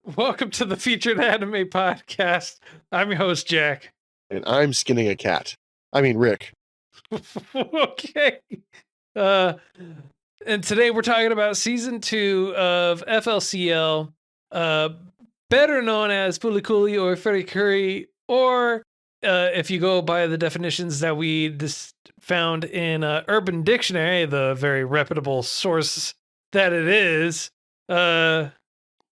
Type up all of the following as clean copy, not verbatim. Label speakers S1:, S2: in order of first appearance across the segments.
S1: Welcome to the Featured Anime Podcast. I'm your host, Jack.
S2: And I'm skinning a cat. I mean, Rick.
S1: Okay. And today we're talking about season 2 of FLCL, better known as Fulikuli or Furikuri, or if you go by the definitions that we found in Urban Dictionary, the very reputable source that it is,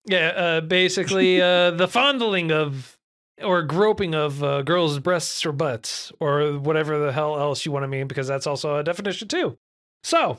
S1: basically the fondling of or groping of girls' breasts or butts or whatever the hell else you want to mean, because that's also a definition too. So,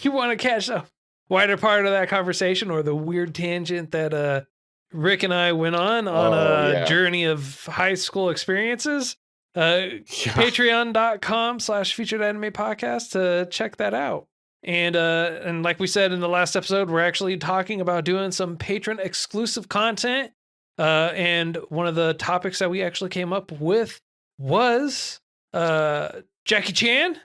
S1: you want to catch a wider part of that conversation or the weird tangent that Rick and I went on a journey of high school experiences? Patreon.com/featured anime podcast to check that out. And like we said in the last episode, we're actually talking about doing some patron exclusive content. And one of the topics that we actually came up with was Jackie Chan,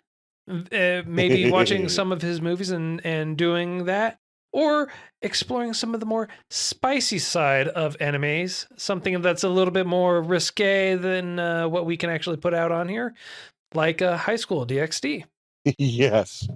S1: maybe watching some of his movies and doing that, or exploring some of the more spicy side of animes, something that's a little bit more risque than what we can actually put out on here, like High School DxD.
S2: Yes.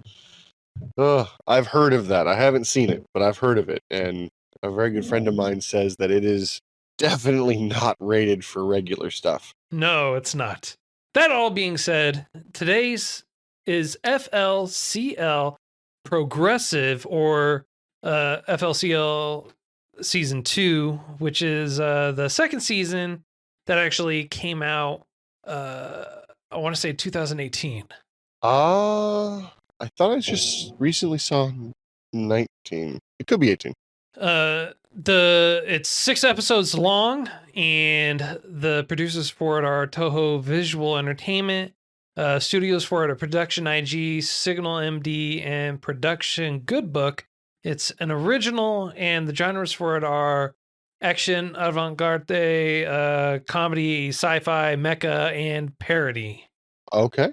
S2: I've heard of that. I haven't seen it, but I've heard of it. And a very good friend of mine says that it is definitely not rated for regular stuff.
S1: No, it's not. That all being said, today's is FLCL Progressive, or FLCL Season 2, which is the second season that actually came out, I want to say 2018.
S2: I thought I just recently saw 19. It could be 18.
S1: It's 6 episodes long, and the producers for it are Toho Visual Entertainment. Studios for it are Production IG, Signal MD, and Production Good Book. It's an original, and the genres for it are action, avant-garde, comedy, sci-fi, mecha, and parody.
S2: Okay.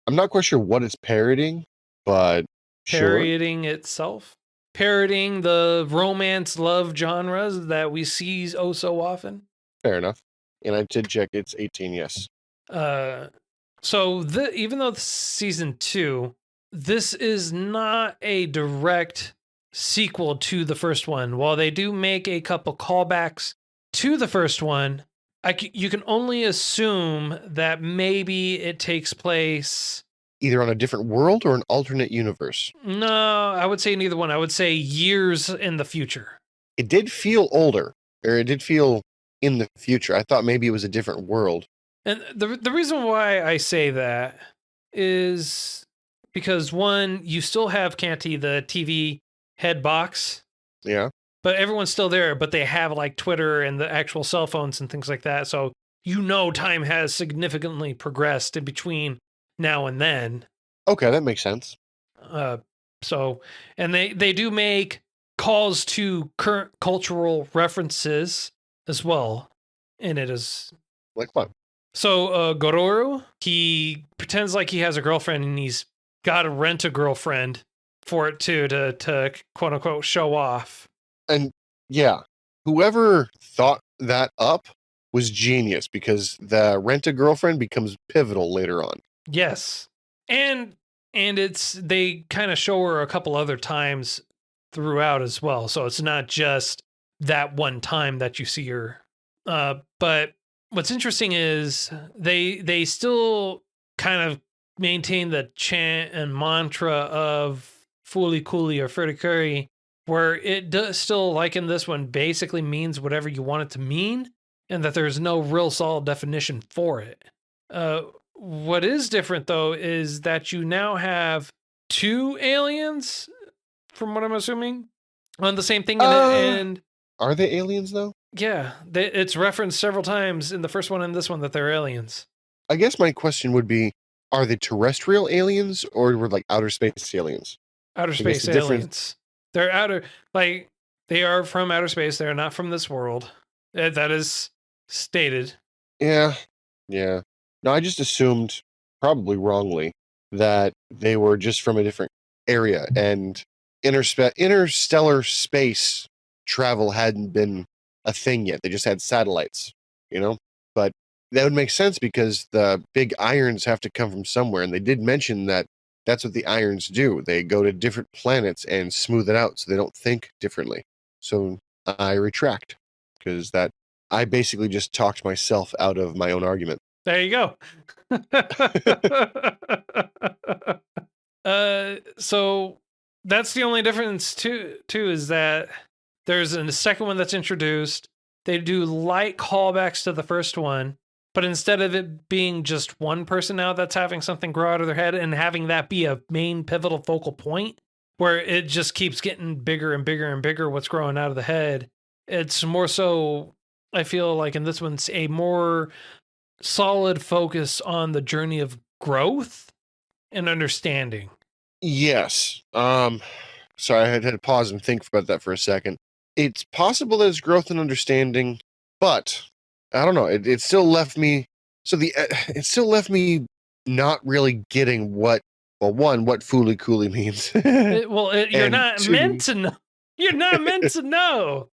S2: I'm not quite sure what it's parodying, but
S1: parodying itself. Parodying the romance love genres that we see oh so often.
S2: Fair enough. And I did check, it's 18, yes.
S1: So even though season 2, this is not a direct sequel to the first one. While they do make a couple callbacks to the first one, you can only assume that maybe it takes place
S2: either on a different world or an alternate universe.
S1: No, I would say neither one. I would say years in the future.
S2: It did feel older, or it did feel in the future. I thought maybe it was a different world.
S1: And the reason why I say that is because, one, you still have Canty, the TV head box.
S2: Yeah.
S1: But everyone's still there, but they have like Twitter and the actual cell phones and things like that. So, time has significantly progressed in between now and then.
S2: Okay, that makes sense.
S1: And they do make calls to current cultural references as well in it. As
S2: like what?
S1: So Gororu, he pretends like he has a girlfriend, and he's got to rent a girlfriend for it too, to quote unquote show off.
S2: And yeah, whoever thought that up was genius, because the rent a girlfriend becomes pivotal later on.
S1: Yes. And they kind of show her a couple other times throughout as well. So it's not just that one time that you see her. But what's interesting is they still kind of maintain the chant and mantra of Fulikuli or Furikuri, where it does still, like in this one, basically means whatever you want it to mean, and that there's no real solid definition for it. What is different, though, is that you now have 2 aliens, from what I'm assuming, on the same thing. And
S2: are they aliens, though?
S1: Yeah, it's referenced several times in the first one and this one that they're aliens.
S2: I guess my question would be, are they terrestrial aliens, or were like outer space aliens?
S1: Outer space aliens. They're they are from outer space. They're not from this world. That is stated.
S2: Yeah. No, I just assumed, probably wrongly, that they were just from a different area, and interstellar space travel hadn't been a thing yet. They just had satellites, you know? But that would make sense because the big irons have to come from somewhere. And they did mention that that's what the irons do. They go to different planets and smooth it out so they don't think differently. So I retract because that I basically just talked myself out of my own argument.
S1: There you go. So that's the only difference too is that there's a second one that's introduced. They do light callbacks to the first one, but instead of it being just one person now that's having something grow out of their head and having that be a main pivotal focal point where it just keeps getting bigger and bigger and bigger what's growing out of the head, it's more so, I feel like in this one's a more solid focus on the journey of growth and understanding.
S2: Yes. Sorry, I had to pause and think about that for a second. It's possible there's growth and understanding, but I don't know. It still left me. So it still left me not really getting what. Well, one, what "fooly cooly" means,
S1: You're
S2: and
S1: not meant
S2: two,
S1: to know. You're not meant to know.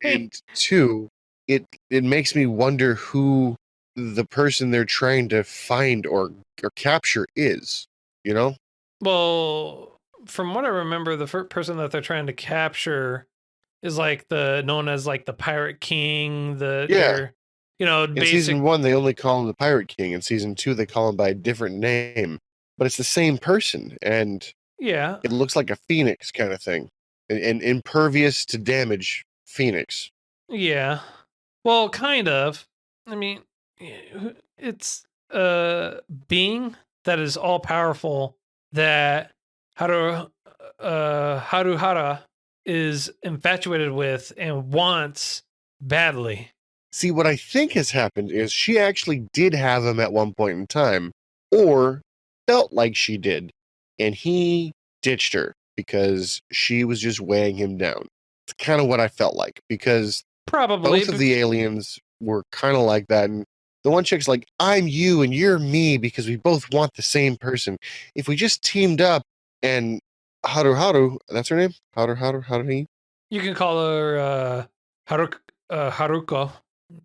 S2: and two, it makes me wonder who the person they're trying to find or capture is. You know?
S1: Well, from what I remember, the first person that they're trying to capture is like known as like the Pirate King.
S2: Yeah.
S1: They're
S2: In
S1: basic.
S2: season one, they only call him the Pirate King. In season two, they call him by a different name, but it's the same person, and
S1: Yeah,
S2: it looks like a phoenix kind of thing, an impervious to damage phoenix.
S1: yeah. Well, kind of. I mean, it's a being that is all powerful that Haruhara is infatuated with and wants badly.
S2: See, what I think has happened is she actually did have him at one point in time, or felt like she did, and he ditched her because she was just weighing him down. It's kind of what I felt like because
S1: Probably,
S2: both of
S1: but
S2: the aliens were kind of like that. And the one chick's like, I'm you and you're me because we both want the same person. If we just teamed up and Haru, that's her name? Haru,
S1: you can call her Haruko.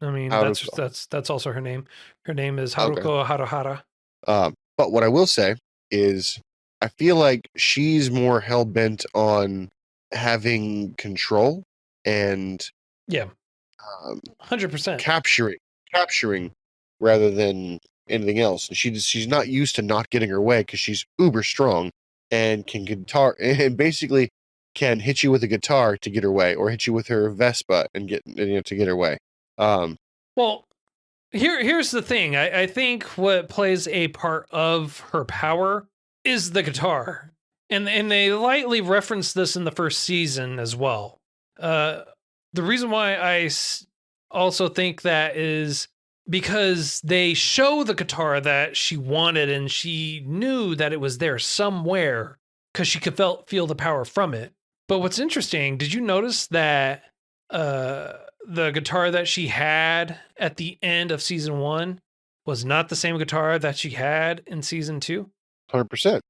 S1: I mean,
S2: Haruko.
S1: that's also her name. Her name is
S2: Okay.
S1: Haruko Haruhara.
S2: But what I will say is, I feel like she's more hell bent on having control and
S1: Yeah,
S2: um,
S1: 100%.
S2: capturing rather than anything else. And she's not used to not getting her way because she's uber strong and can guitar and basically can hit you with a guitar to get her way, or hit you with her Vespa and get to get her way. Um,
S1: Well, here's the thing. I think what plays a part of her power is the guitar, and they lightly reference this in the first season as well. Uh, the reason why also think that is because they show the guitar that she wanted, and she knew that it was there somewhere because she could feel the power from it. But what's interesting, did you notice that uh, the guitar that she had at the end of season one was not the same guitar that she had in season two?
S2: 100%.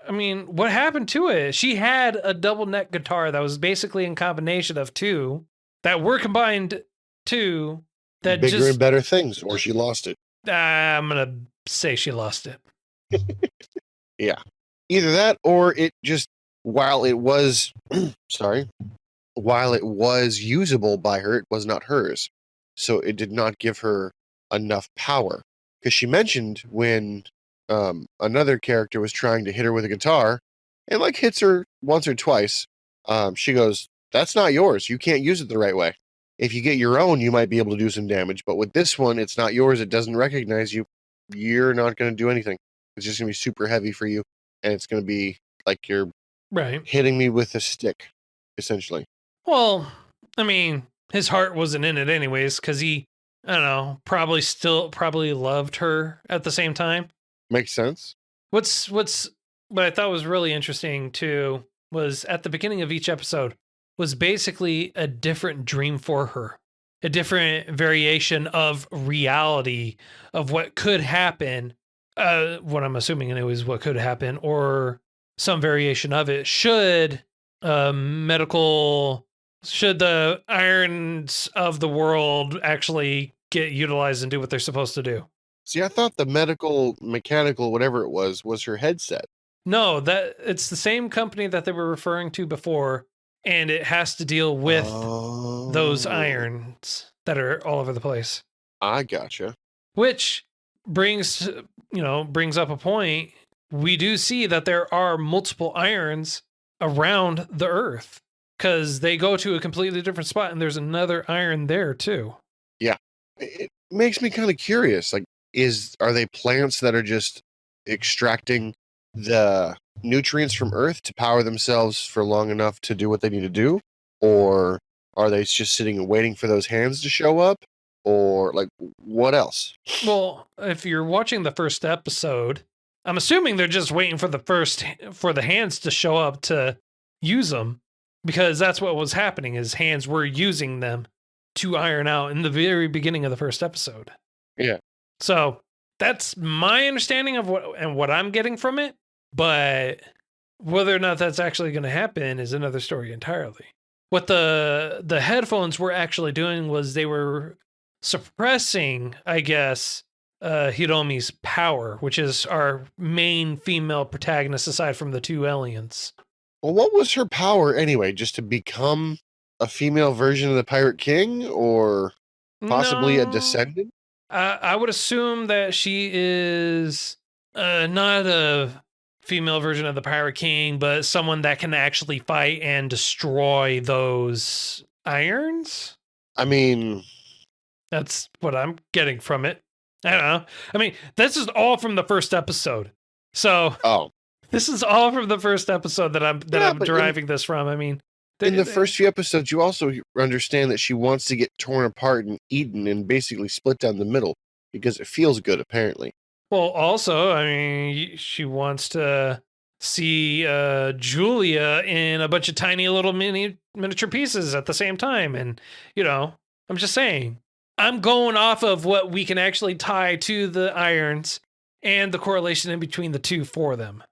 S1: I mean, what happened to it? She had a double neck guitar that was basically in combination of two that were combined two that
S2: Bigger and
S1: just,
S2: better things, or she lost it.
S1: I'm going to say she lost it.
S2: Yeah. Either that or it just, while it was, sorry, while it was usable by her, it was not hers. So it did not give her enough power. Because she mentioned when another character was trying to hit her with a guitar and like hits her once or twice, she goes, that's not yours. You can't use it the right way. If you get your own, you might be able to do some damage. But with this one, it's not yours. It doesn't recognize you. You're not going to do anything. It's just going to be super heavy for you. And it's going to be like you're
S1: Right.
S2: hitting me with a stick, essentially.
S1: Well, I mean, his heart wasn't in it anyways because he, I don't know, probably loved her at the same time.
S2: Makes sense.
S1: What I thought was really interesting too was at the beginning of each episode was basically a different dream for her, a different variation of reality of what could happen. What I'm assuming anyways, what could happen, or some variation of it should medical Should the irons of the world actually get utilized and do what they're supposed to do?
S2: See, I thought the medical, mechanical, whatever it was her headset.
S1: No, that it's the same company that they were referring to before, and it has to deal with those
S2: Oh,
S1: irons that are all over the place.
S2: I gotcha.
S1: Which brings brings up a point. We do see that there are multiple irons around the Earth because they go to a completely different spot, and there's another iron there too.
S2: Yeah. It makes me kind of curious. Like, are they plants that are just extracting the nutrients from Earth to power themselves for long enough to do what they need to do? Or are they just sitting and waiting for those hands to show up? Or like what else?
S1: Well, if you're watching the first episode, I'm assuming they're just waiting for the hands to show up to use them because that's what was happening is hands were using them to iron out in the very beginning of the first episode.
S2: Yeah.
S1: So that's my understanding of what I'm getting from it, but whether or not that's actually going to happen is another story entirely. What the headphones were actually doing was they were suppressing, I guess, Hiromi's power, which is our main female protagonist aside from the two aliens.
S2: Well, what was her power anyway? Just to become a female version of the Pirate King or possibly a
S1: No,
S2: descendant?
S1: I would assume that she is not a female version of the Pirate King, but someone that can actually fight and destroy those irons.
S2: I mean,
S1: That's what I'm getting from it. I don't know. I mean, this is all from the first episode. So
S2: oh,
S1: this is all from the first episode that
S2: yeah,
S1: I'm
S2: but in
S1: deriving this from. I mean,
S2: in the first few episodes, you also understand that she wants to get torn apart and eaten and basically split down the middle because it feels good, apparently.
S1: well, also, I mean, she wants to see Julia in a bunch of tiny little miniature pieces at the same time, and I'm just saying, I'm going off of what we can actually tie to the irons and the correlation in between the two for them.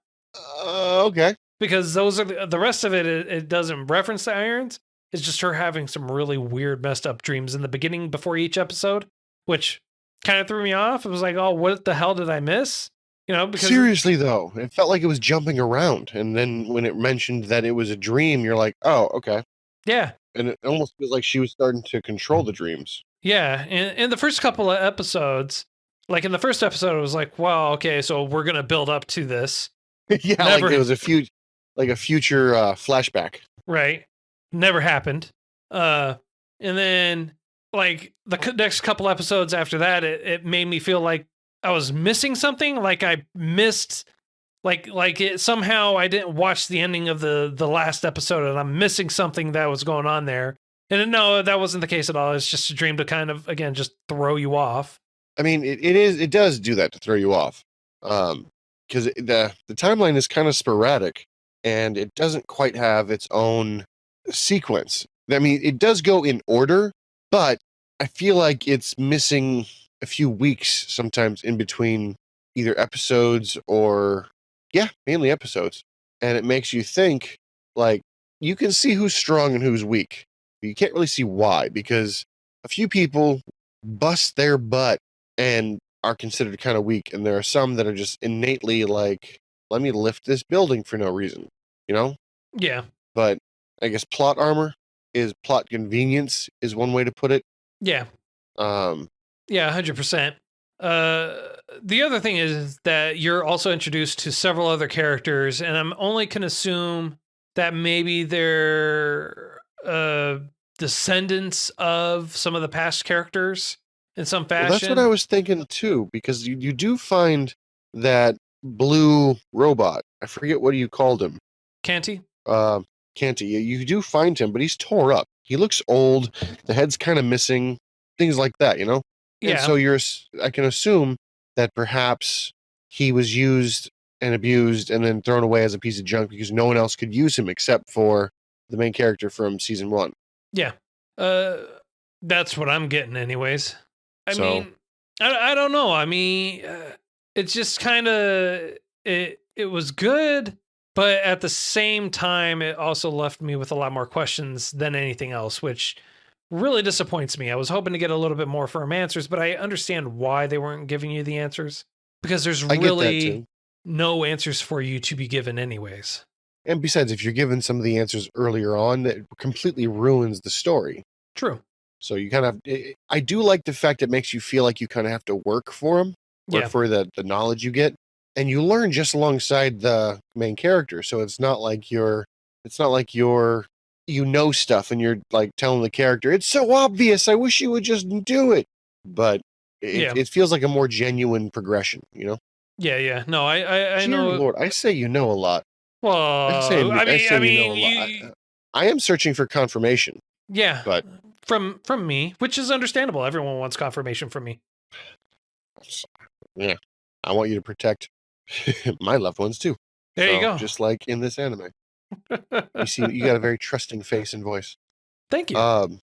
S2: Okay.
S1: Because those are the rest of it. It doesn't reference the irons. It's just her having some really weird, messed up dreams in the beginning before each episode, which kind of threw me off. It was like, oh, what the hell did I miss? Because
S2: Seriously, though, it felt like it was jumping around. And then when it mentioned that it was a dream, you're like, oh, okay.
S1: yeah,
S2: And it almost feels like she was starting to control the dreams.
S1: yeah. In the first couple of episodes, like in the first episode, it was like, wow, okay, so we're gonna build up to this.
S2: Yeah, like
S1: Never,
S2: it was a future flashback.
S1: right? Never happened. And then like the next couple episodes after that, it made me feel like I was missing something. Like I missed, like it somehow I didn't watch the ending of the last episode, and I'm missing something that was going on there. And no, that wasn't the case at all. It's just a dream to kind of again just throw you off.
S2: I mean, it does do that to throw you off. Because the timeline is kind of sporadic and it doesn't quite have its own sequence. I mean, it does go in order, but I feel like it's missing a few weeks sometimes in between either episodes or, yeah, mainly episodes. And it makes you think like you can see who's strong and who's weak. But you can't really see why because a few people bust their butt and are considered kind of weak. And there are some that are just innately like, let me lift this building for no reason, you know?
S1: Yeah,
S2: But I guess plot convenience is one way to put it.
S1: yeah,
S2: Um,
S1: yeah, 100%. The other thing is that you're also introduced to several other characters, and I'm only can assume that maybe they're descendants of some of the past characters in some
S2: well, that's what I
S1: fashion.
S2: was thinking too, because you do find that blue robot. I forget what you called him.
S1: Canty?
S2: Uh, Canty. You do find him, but he's tore up. He looks old. The head's kind of missing. Things like that, you know. And
S1: Yeah,
S2: so I can assume that perhaps he was used and abused and then thrown away as a piece of junk because no one else could use him except for the main character from season 1.
S1: yeah. Uh, that's what I'm getting, anyways. I
S2: So
S1: mean, I don't know. I mean, it's just kind of it. It was good, But at the same time, it also left me with a lot more questions than anything else, which really disappoints me. I was hoping to get a little bit more firm answers, but I understand why they weren't giving you the answers because there's
S2: I get that
S1: really
S2: too.
S1: no answers for you to be given, anyways.
S2: And besides, if you're given some of the answers earlier on, that completely ruins the story.
S1: True.
S2: So you kind of, I do like the fact it makes you feel like you kind of have to work for them, work
S1: Yeah.
S2: for the knowledge you get, and you learn just alongside the main character. So it's not like you know stuff and you're like telling the character, it's so obvious. I wish you would just do it. But
S1: Yeah.
S2: it feels like a more genuine progression, you know?
S1: Yeah. Yeah. No, I
S2: Dear
S1: know.
S2: Lord, I say you know a lot.
S1: Well,
S2: I
S1: I
S2: say you know
S1: mean,
S2: a lot. I am searching for confirmation,
S1: yeah,
S2: but
S1: from me, which is understandable. Everyone wants confirmation from me.
S2: yeah, I want you to protect my loved ones too.
S1: There you
S2: So
S1: go.
S2: just like in this anime, you got a very trusting face and voice.
S1: Thank you.
S2: Um,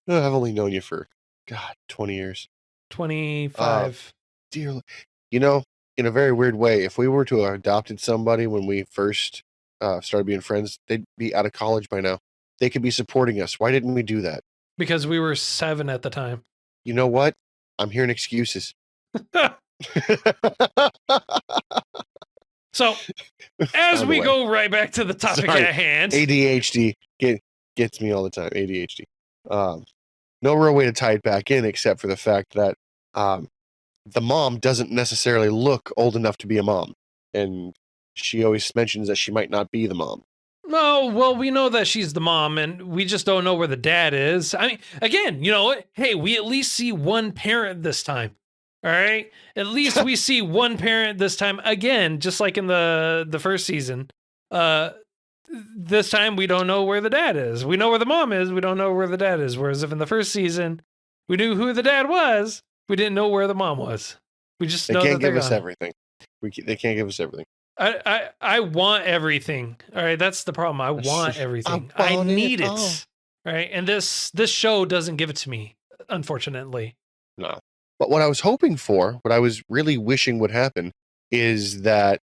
S2: I've only known you for God 20 years.
S1: 25.
S2: Dear, you know, in a very weird way, if we were to have adopted somebody when we first started being friends, they'd be out of college by now. They could be supporting us. Why didn't we do that?
S1: Because we were 7 at the time.
S2: You know what? I'm hearing excuses.
S1: So, as
S2: Found a
S1: we
S2: way.
S1: go right back to the topic
S2: Sorry,
S1: at hand.
S2: ADHD gets me all the time. ADHD. No real way to tie it back in except for the fact that um, the mom doesn't necessarily look old enough to be a mom, and she always mentions that she might not be the mom.
S1: No, well, we know that she's the mom, and we just don't know where the dad is. I mean, again, you know what? Hey, we at least see one parent this time. All right, at least we see one parent this time again, just like in the first season. Uh, this time we don't know where the dad is. We know where the mom is. We don't know where the dad is. Whereas if in the first season we knew who the dad was, we didn't know where the mom was. We just
S2: They
S1: know
S2: can't
S1: that they're
S2: give us
S1: gone.
S2: everything. They can't give us everything.
S1: I want everything. All right, that's the problem. I want everything. I
S2: want it
S1: need
S2: all.
S1: it. All right, and this show doesn't give it to me, unfortunately.
S2: No. But what I was hoping for, what I was really wishing would happen, is that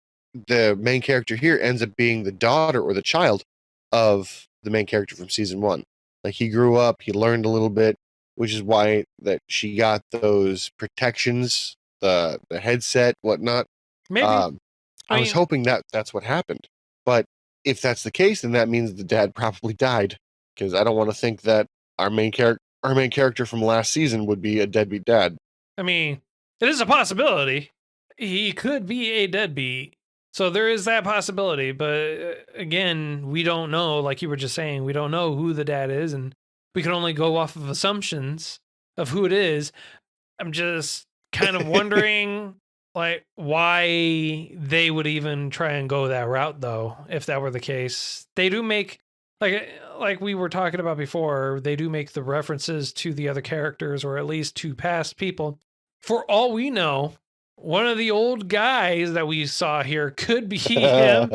S2: the main character here ends up being the daughter or the child of the main character from season one. Like he grew up, he learned a little bit, which is why that she got those protections, the headset, whatnot.
S1: Maybe.
S2: Um,
S1: I
S2: I was
S1: mean,
S2: hoping that that's what happened. But if that's the case, then that means the dad probably died. Because I don't want to think that our main character from last season would be a deadbeat dad.
S1: I mean, it is a possibility. He could be a deadbeat. So there is that possibility, but again, we don't know. Like you were just saying, we don't know who the dad is, and we can only go off of assumptions of who it is. I'm just kind of wondering like why they would even try and go that route though, if that were the case. They do make like we were talking about before, they do make the references to the other characters or at least to past people. For all we know, one of the old guys that we saw here could be him,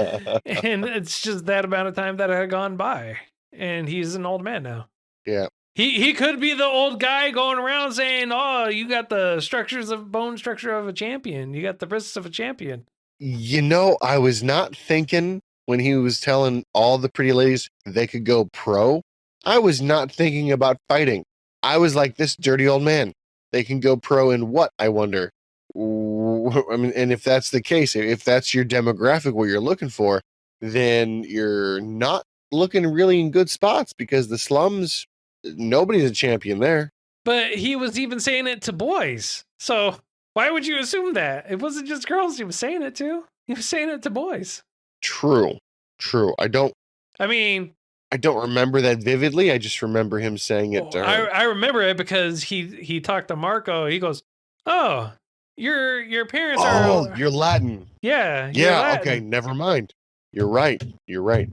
S1: and it's just that amount of time that had gone by, and he's an old man now.
S2: Yeah.
S1: He could be the old guy going around saying, "Oh, you got the bone structure of a champion. You got the wrists of a champion."
S2: You know, I was not thinking when he was telling all the pretty ladies they could go pro. I was not thinking about fighting. I was like, this dirty old man. They can go pro in what, I wonder? I mean, and if that's the case, if that's your demographic, what you're looking for, then you're not looking really in good spots because the slums, nobody's a champion there.
S1: But he was even saying it to boys. So why would you assume that? It wasn't just girls he was saying it to. He was saying it to boys.
S2: True. True.
S1: I mean,
S2: I don't remember that vividly. I just remember him saying it to her.
S1: I remember it because he talked to Marco. He goes, "Oh, your parents
S2: Oh,
S1: are
S2: you're Latin.
S1: yeah, you're
S2: Yeah, okay,
S1: Latin."
S2: never mind. You're right. You're right.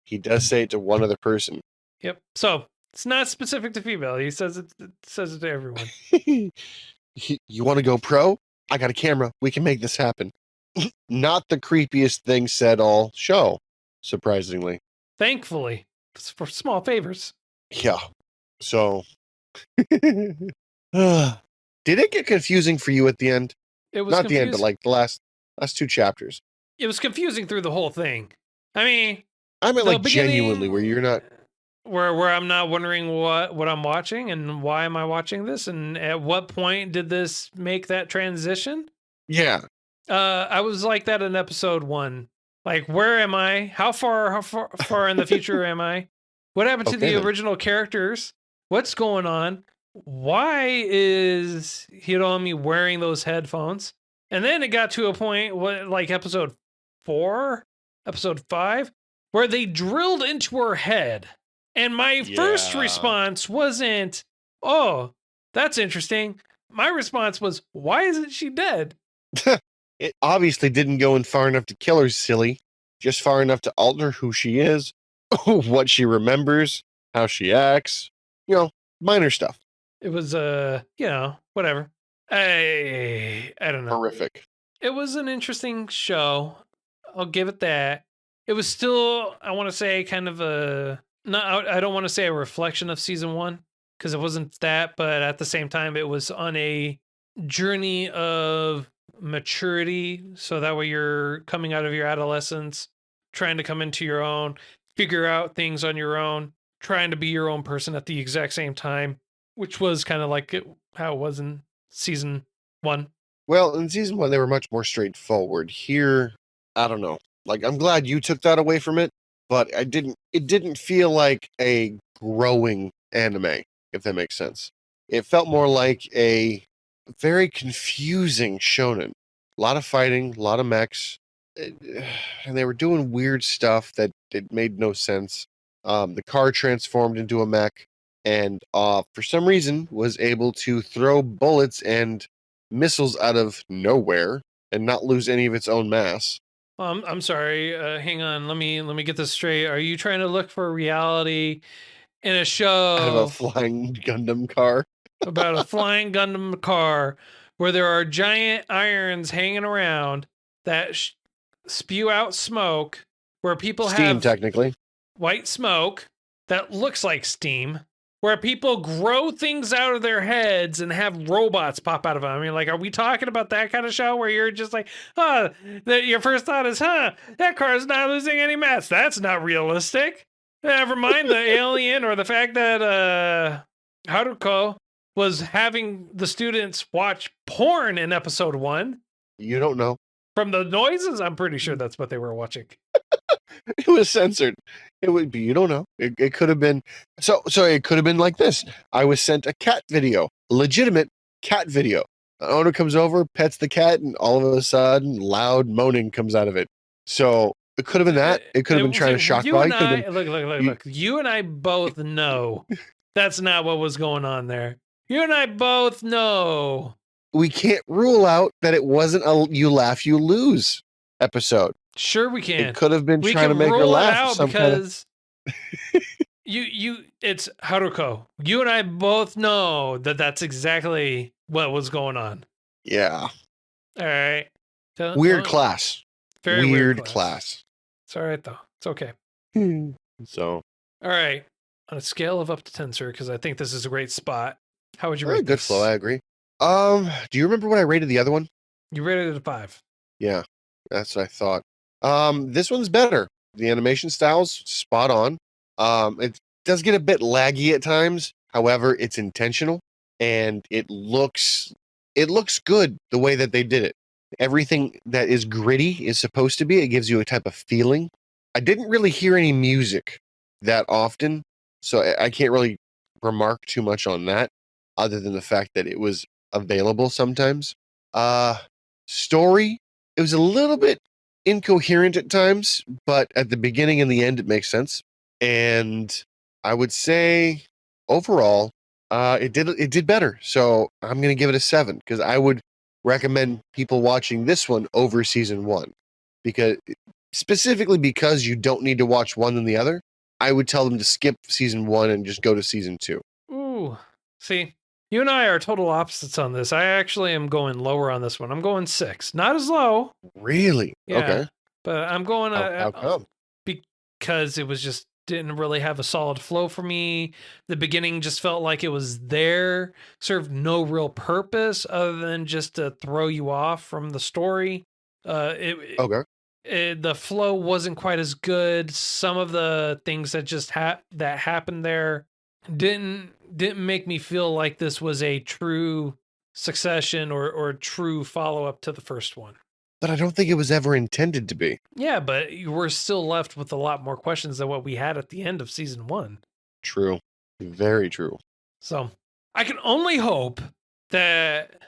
S2: He does say it to one other person.
S1: Yep. So it's not specific to female. He says it says it to everyone.
S2: You want to go pro? I got a camera. We can make this happen. Not the creepiest thing said all show, surprisingly.
S1: Thankfully, it's for small favors.
S2: Yeah. So, did it get confusing for you at the end?
S1: It was
S2: Not the end, but
S1: confusing.
S2: like the last two chapters.
S1: it was confusing through the whole thing. I mean,
S2: I meant
S1: the
S2: like genuinely, where you're
S1: beginning
S2: not.
S1: where I'm not wondering what I'm watching and why am I watching this and at what point did this make that transition?
S2: Yeah.
S1: I was like that in episode 1. Like, where am I? How far in the future am I? What happened to
S2: Okay
S1: the
S2: then.
S1: original characters? What's going on? Why is Hiromi wearing those headphones? And then it got to a point, what, like episode 4, episode 5, where they drilled into her head. And my first
S2: Yeah.
S1: response wasn't, "Oh, that's interesting." My response was, "Why isn't she dead?"
S2: It obviously didn't go in far enough to kill her, silly. Just far enough to alter who she is, what she remembers, how she acts. You know, minor stuff.
S1: It was whatever. I don't know.
S2: Horrific.
S1: It was an interesting show. I'll give it that. It was still, I want to say, kind of a not. I don't want to say a reflection of season 1 because it wasn't that, but at the same time, it was on a journey of maturity. So that way, you're coming out of your adolescence, trying to come into your own, figure out things on your own, trying to be your own person at the exact same time, which was kind of like how it was in season 1.
S2: Well, in season one, they were much more straightforward. Here, I don't know. Like, I'm glad you took that away from it, but I didn't. It didn't feel like a growing anime, if that makes sense. It felt more like a very confusing shonen. A lot of fighting, a lot of mechs, and they were doing weird stuff that it made no sense. The car transformed into a mech, and for some reason was able to throw bullets and missiles out of nowhere and not lose any of its own mass.
S1: I'm sorry. Hang on. Let me get this straight. Are you trying to look for reality in a
S2: Out of a
S1: show
S2: flying Gundam car.
S1: about a flying Gundam car where there are giant irons hanging around that spew out smoke, where people
S2: Steam,
S1: have
S2: technically.
S1: white smoke that looks like steam, where people grow things out of their heads and have robots pop out of them? I mean, like, are we talking about that kind of show where you're just like, oh, your first thought is, that car is not losing any mass. That's not realistic. Never mind the alien or the fact that Haruko was having the students watch porn in episode 1.
S2: You don't know.
S1: From the noises, I'm pretty sure that's what they were watching.
S2: It was censored. It would be, you don't know. It could have been so it could have been like this. I was sent a cat video, legitimate cat video. The owner comes over, pets the cat, and all of a sudden loud moaning comes out of it. So it could have been that. It could have been trying to shock
S1: You
S2: value.
S1: and
S2: It could have
S1: I, look,
S2: been,
S1: look. You and I both know that's not what was going on there. You and I both know.
S2: we can't rule out that it wasn't a you laugh, you lose episode.
S1: Sure, we can.
S2: It could have been
S1: We
S2: trying to
S1: can
S2: make her
S1: rule it
S2: laugh.
S1: out
S2: Some kind of
S1: because it's Haruko. You and I both know that that's exactly what was going on.
S2: yeah.
S1: All right.
S2: Weird class.
S1: Very
S2: Weird class.
S1: It's all right though. It's okay.
S2: So
S1: All right. On a scale of up to 10, sir, because I think this is a great spot. How would you
S2: very
S1: rate
S2: good
S1: this?
S2: flow. I agree. Do you remember what I rated the other one?
S1: You rated it a 5.
S2: Yeah, that's what I thought. This one's better. The animation style's spot on. It does get a bit laggy at times. However, it's intentional and it looks good the way that they did it. Everything that is gritty is supposed to be. It gives you a type of feeling. I didn't really hear any music that often, so I can't really remark too much on that, other than the fact that it was available sometimes. Uh, Story, it was a little bit incoherent at times, but at the beginning and the end, it makes sense. And I would say overall, it did better. So I'm gonna give it a 7 because I would recommend people watching this one over season 1 because specifically because you don't need to watch one than the other. I would tell them to skip season 1 and just go to season 2.
S1: Ooh. See, you and I are total opposites on this. I actually am going lower on this one. I'm going 6. Not as low.
S2: Really?
S1: Yeah.
S2: Okay.
S1: But I'm going
S2: How come?
S1: because it was just didn't really have a solid flow for me. The beginning just felt like it was there, served no real purpose other than just to throw you off from the story.
S2: Okay.
S1: the flow wasn't quite as good. Some of the things that just that happened there didn't make me feel like this was a true succession or true follow up to the first one.
S2: But I don't think it was ever intended to be.
S1: Yeah, but you were still left with a lot more questions than what we had at the end of season 1.
S2: True. Very true.
S1: So I can only hope that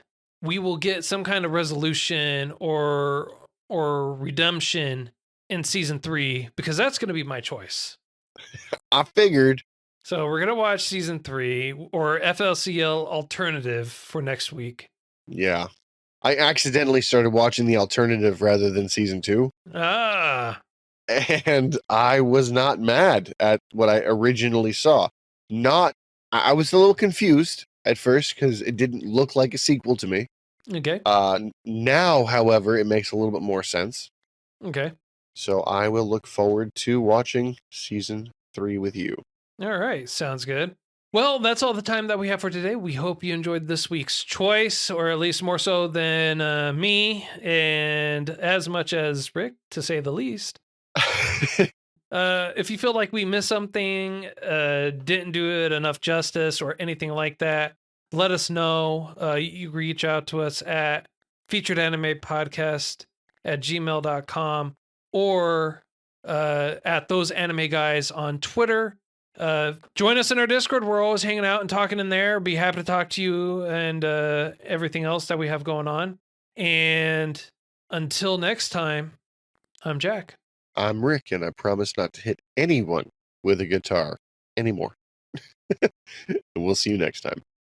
S1: we will get some kind of resolution or redemption in season 3, because that's going to be my choice.
S2: I figured.
S1: So we're going to watch season 3 or FLCL alternative for next week.
S2: Yeah. I accidentally started watching the alternative rather than season 2.
S1: Ah.
S2: And I was not mad at what I originally saw. I was a little confused at first because it didn't look like a sequel to me.
S1: Okay.
S2: Now, however, it makes a little bit more sense.
S1: Okay.
S2: So I will look forward to watching season 3 with you.
S1: All right. Sounds good. Well, that's all the time that we have for today. We hope you enjoyed this week's choice, or at least more so than me, and as much as Rick, to say the least. If you feel like we missed something, didn't do it enough justice, or anything like that, let us know. You reach out to us at featuredanimepodcast@gmail.com or at those anime guys on Twitter. Join us in our Discord. We're always hanging out and talking in there. Be happy to talk to you and everything else that we have going on. And until next time, I'm Jack.
S2: I'm Rick, and I promise not to hit anyone with a guitar anymore. We'll see you next time.